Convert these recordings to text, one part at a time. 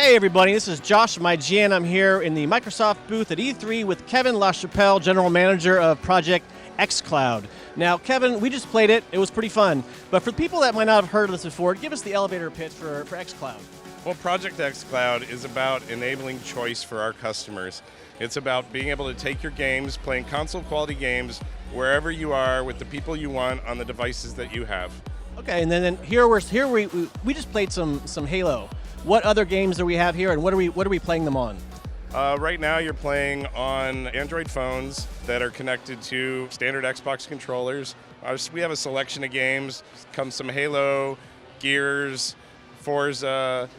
Hey everybody, this is Josh from IGN. I'm here in the Microsoft booth at E3 with Kevin LaChapelle, General Manager of Project xCloud. Now Kevin, we just played it. It was pretty fun. But for the people that might not have heard of this before, give us the elevator pitch for xCloud. Well, Project xCloud is about enabling choice for our customers. It's about being able to take your games, playing console quality games, wherever you are with the people you want on the devices that you have. Okay, and then here we just played some Halo. What other games do we have here, and what are we playing them on? Right now, you're playing on Android phones that are connected to standard Xbox controllers. We have a selection of games. Comes some Halo, Gears, Forza,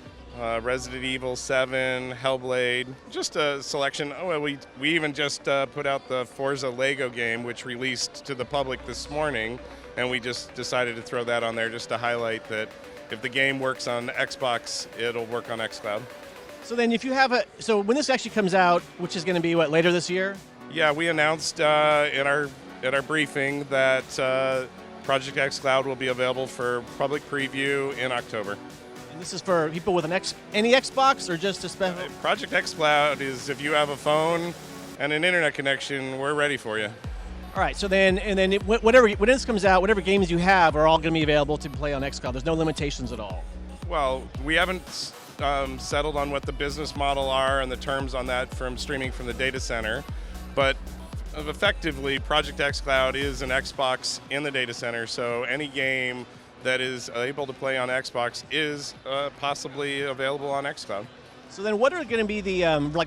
Resident Evil 7, Hellblade. Just a selection. Oh, well, we even just put out the Forza Lego game, which released to the public this morning, and we just decided to throw that on there just to highlight that if the game works on Xbox, it'll work on xCloud. So then if you have so when this actually comes out, which is going to be later this year? Yeah, we announced at our briefing that Project xCloud will be available for public preview in October. And this is for people with any Xbox or just a special? Project xCloud is if you have a phone and an internet connection, we're ready for you. All right, so when this comes out, whatever games you have are all going to be available to play on xCloud. There's no limitations at all. Well, we haven't settled on what the business model are and the terms on that from streaming from the data center, but effectively, Project xCloud is an Xbox in the data center, so any game that is able to play on Xbox is possibly available on xCloud. So then what are going to be the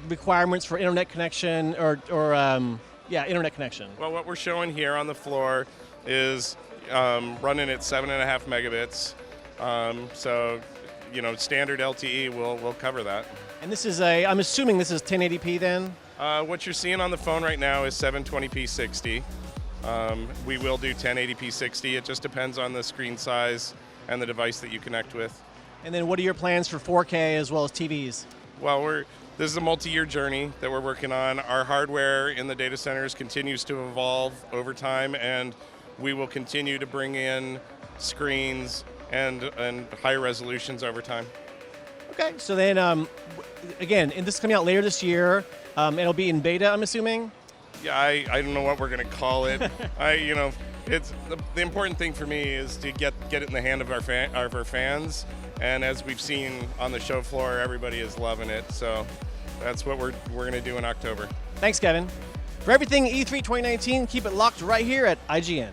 requirements for internet connection or internet connection? Well, what we're showing here on the floor is running at 7.5 megabits. So, standard LTE will cover that. And this is I'm assuming this is 1080p then? What you're seeing on the phone right now is 720p 60. We will do 1080p 60. It just depends on the screen size and the device that you connect with. And then what are your plans for 4K as well as TVs? Well, this is a multi-year journey that we're working on. Our hardware in the data centers continues to evolve over time, and we will continue to bring in screens and higher resolutions over time. Okay, so then again, and this is coming out later this year. It'll be in beta, I'm assuming. Yeah, I don't know what we're going to call it. It's the important thing for me is to get it in the hand of our fans. And as we've seen on the show floor, everybody is loving it. So that's what we're going to do in October. Thanks, Kevin. For everything E3 2019, keep it locked right here at IGN.